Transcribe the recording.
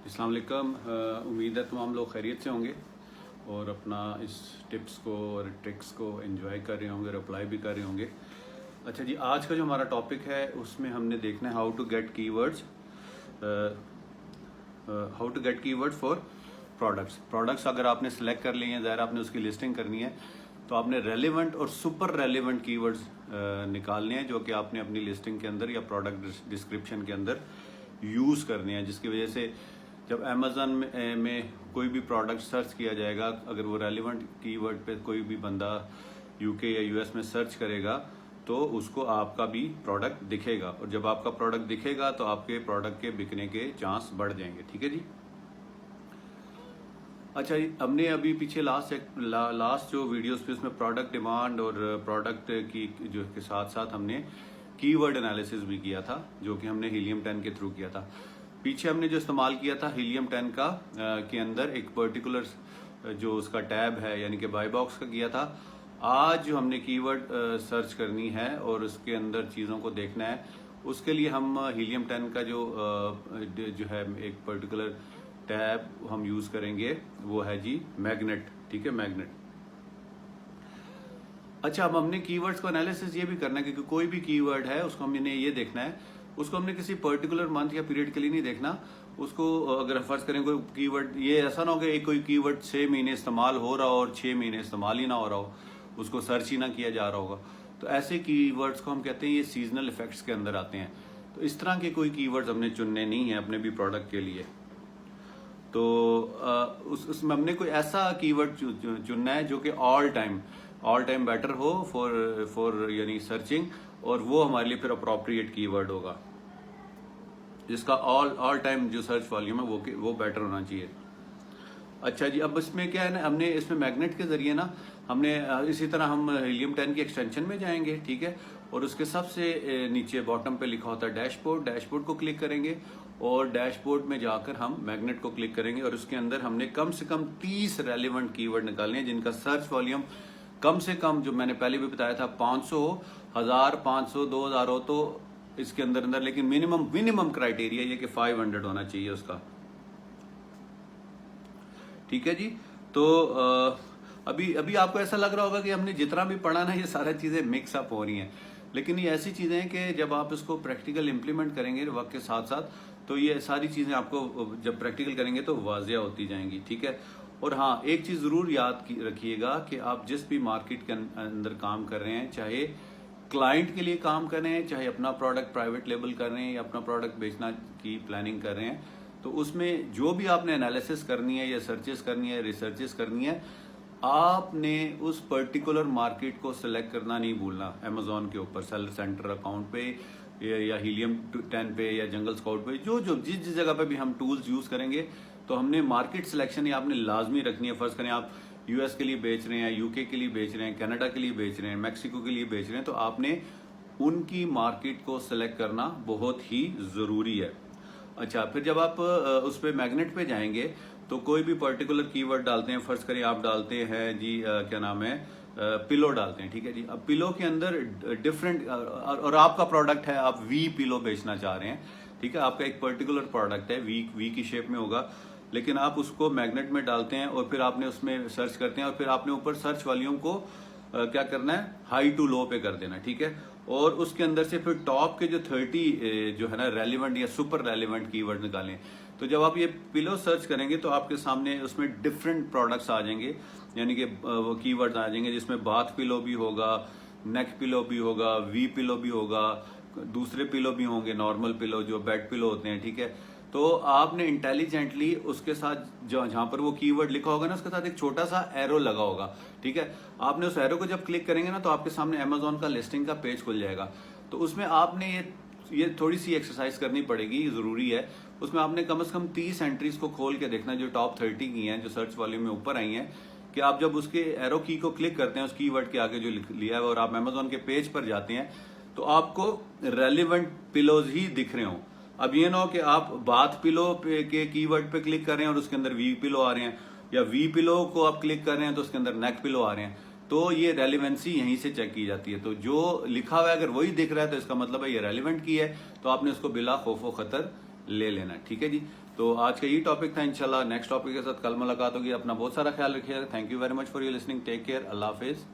अस्सलाम वालेकुम। उम्मीद है तमाम लोग खैरियत से होंगे और अपना इस टिप्स को और ट्रिक्स को एंजॉय कर रहे होंगे और अप्लाई भी कर रहे होंगे। अच्छा जी, आज का जो हमारा टॉपिक है उसमें हमने देखना है how to get keywords for products अगर आपने सेलेक्ट कर लिए हैं, ज़ाहिर आपने उसकी लिस्टिंग करनी है, तो आपने रेलिवेंट और सुपर रेलिवेंट कीवर्ड्स निकालने हैं जो कि आपने अपनी लिस्टिंग के अंदर या प्रोडक्ट डिस्क्रिप्शन के अंदर यूज़ करने हैं, जिसकी वजह से जब अमेज़न में कोई भी प्रोडक्ट सर्च किया जाएगा, अगर वो रेलिवेंट कीवर्ड पे कोई भी बंदा यूके या यूएस में सर्च करेगा तो उसको आपका भी प्रोडक्ट दिखेगा, और जब आपका प्रोडक्ट दिखेगा तो आपके प्रोडक्ट के बिकने के चांस बढ़ जाएंगे। ठीक है जी। अच्छा जी, हमने अभी पीछे लास्ट जो वीडियोस पे उसमें प्रोडक्ट डिमांड और प्रोडक्ट की जो के साथ साथ हमने कीवर्ड एनालिसिस भी किया था, जो कि हमने हीलियम 10 के थ्रू किया था। पीछे हमने जो इस्तेमाल किया था हीलियम 10 का के अंदर एक पर्टिकुलर जो उसका टैब है यानी कि बाय बॉक्स का किया था। आज जो हमने कीवर्ड सर्च करनी है और उसके अंदर चीज़ों को देखना है, उसके लिए हम हीलियम 10 का जो है एक पर्टिकुलर टैब हम यूज़ करेंगे, वो है जी मैग्नेट। ठीक है, मैग्नेट। अच्छा, अब हमने कीवर्ड्स को एनालिसिस ये भी करना है क्योंकि कोई भी कीवर्ड है उसको हमने ये देखना है, उसको हमने किसी पर्टिकुलर मंथ या पीरियड के लिए नहीं देखना। उसको अगर फर्ज करें कोई कीवर्ड, ये ऐसा ना हो कि एक कोई कीवर्ड 6 महीने इस्तेमाल हो रहा हो और 6 महीने इस्तेमाल ही ना हो रहा हो, उसको सर्च ही ना किया जा रहा होगा, तो ऐसे कीवर्ड्स को हम कहते हैं ये सीजनल इफेक्ट्स के अंदर आते हैं। तो इस तरह के कोई कीवर्ड्स हमने चुनने नहीं है अपने भी प्रोडक्ट के लिए। तो उसमें हमने कोई ऐसा कीवर्ड चुनना है जो कि ऑल टाइम बेटर हो फॉर यानी सर्चिंग, और वो हमारे लिए फिर अप्रोप्रिएट कीवर्ड होगा, जिसका ऑल टाइम जो सर्च वॉल्यूम है वो बेटर होना चाहिए। अच्छा जी, अब इसमें क्या है ना, हमने इसमें मैग्नेट के जरिए ना हमने इसी तरह हम हीलियम 10 की एक्सटेंशन में जाएंगे। ठीक है, और उसके सबसे नीचे बॉटम पे लिखा होता है डैशबोर्ड को क्लिक करेंगे और डैशबोर्ड में जाकर हम मैग्नेट को क्लिक करेंगे और उसके अंदर हमने कम से कम 30 रेलिवेंट कीवर्ड निकालने हैं जिनका सर्च वॉल्यूम कम से कम, जो मैंने पहले भी बताया था, 500, 1000, 500, 2000 हो तो इसके अंदर, लेकिन मिनिमम क्राइटेरिया ये कि 500 होना चाहिए उसका। ठीक है जी। तो अभी आपको ऐसा लग रहा होगा कि हमने जितना भी पढ़ा ना ये सारी चीजें मिक्स अप हो रही हैं, लेकिन ये ऐसी चीजें हैं कि जब आप इसको प्रैक्टिकल इंप्लीमेंट करेंगे वक्त के साथ साथ, तो ये सारी चीजें आपको जब प्रैक्टिकल करेंगे तो वाजिया होती जाएंगी। ठीक है, और हाँ, एक चीज जरूर याद रखिएगा कि आप जिस भी मार्केट के अंदर काम कर रहे हैं, चाहे क्लाइंट के लिए काम कर रहे हैं, चाहे अपना प्रोडक्ट प्राइवेट लेबल कर रहे हैं या अपना प्रोडक्ट बेचना की प्लानिंग कर रहे हैं, तो उसमें जो भी आपने एनालिसिस करनी है या सर्चेस करनी है, रिसर्चेस करनी है, आपने उस पर्टिकुलर मार्केट को सिलेक्ट करना नहीं भूलना। अमेजोन के ऊपर सेलर सेंटर अकाउंट पे या हीलियम 10 पे या जंगल स्काउट पे, जिस जगह पे भी हम टूल्स यूज करेंगे, तो हमने मार्केट सिलेक्शन ही आपने लाजमी रखनी है। फर्ज करें आप यूएस के लिए बेच रहे हैं, यूके के लिए बेच रहे हैं, कनाडा के लिए बेच रहे हैं, मैक्सिको के लिए बेच रहे हैं, तो आपने उनकी मार्केट को सिलेक्ट करना बहुत ही जरूरी है। अच्छा, फिर जब आप उस पे मैग्नेट पे जाएंगे तो कोई भी पर्टिकुलर कीवर्ड डालते हैं, फर्ज करें आप डालते हैं जी क्या नाम है, पिलो डालते हैं। ठीक है जी, अब पिलो के अंदर डिफरेंट, और आपका प्रोडक्ट है, आप वी पिलो बेचना चाह रहे हैं। ठीक है, आपका एक पर्टिकुलर प्रोडक्ट है, वी की शेप में होगा, लेकिन आप उसको मैग्नेट में डालते हैं और फिर आपने उसमें सर्च करते हैं और फिर आपने ऊपर सर्च वॉल्यूम को क्या करना है, हाई टू लो पे कर देना। ठीक है, और उसके अंदर से फिर टॉप के जो 30 जो है ना रेलिवेंट या सुपर रेलिवेंट कीवर्ड निकालें। तो जब आप ये पिलो सर्च करेंगे तो आपके सामने उसमें डिफरेंट प्रोडक्ट्स आ जाएंगे, यानी कि वो कीवर्ड्स आ जाएंगे जिसमें बाथ पिलो भी होगा, नेक पिलो भी होगा, वी पिलो भी होगा, दूसरे पिलो भी होंगे, नॉर्मल पिलो जो बेड पिलो होते हैं। ठीक है, तो आपने इंटेलिजेंटली उसके साथ जहां पर वो कीवर्ड लिखा होगा ना, उसके साथ एक छोटा सा एरो लगा होगा। ठीक है, आपने उस एरो को जब क्लिक करेंगे ना तो आपके सामने अमेजोन का लिस्टिंग का पेज खुल जाएगा। तो उसमें आपने ये थोड़ी सी एक्सरसाइज करनी पड़ेगी, जरूरी है। उसमें आपने कम से कम 30 एंट्रीज को खोल के देखना जो टॉप 30 की हैं, जो सर्च वॉल्यूम में ऊपर आई हैं, कि आप जब उसके एरो की को क्लिक करते हैं उस कीवर्ड के आगे जो लिया है और आप अमेजोन के पेज पर जाते हैं तो आपको रेलिवेंट पिलोज ही दिख रहे हों। अब ये ना हो कि आप बाथ पिलो के कीवर्ड पे क्लिक कर रहे हैं और उसके अंदर वी पिलो आ रहे हैं, या वी पिलो को आप क्लिक कर रहे हैं तो उसके अंदर नेक पिलो आ रहे हैं। तो ये रेलिवेंसी यहीं से चेक की जाती है। तो जो लिखा हुआ है अगर वही दिख रहा है तो इसका मतलब है ये रेलिवेंट की है, तो आपने उसको बिला खौफो खतर ले लेना। ठीक है जी, तो आज का ये टॉपिक था। इंशाल्लाह नेक्स्ट टॉपिक के साथ कल मुलाकात होगी। अपना बहुत सारा ख्याल रखिएगा। Thank you very much for your listening. Take care. अल्लाह हाफिज।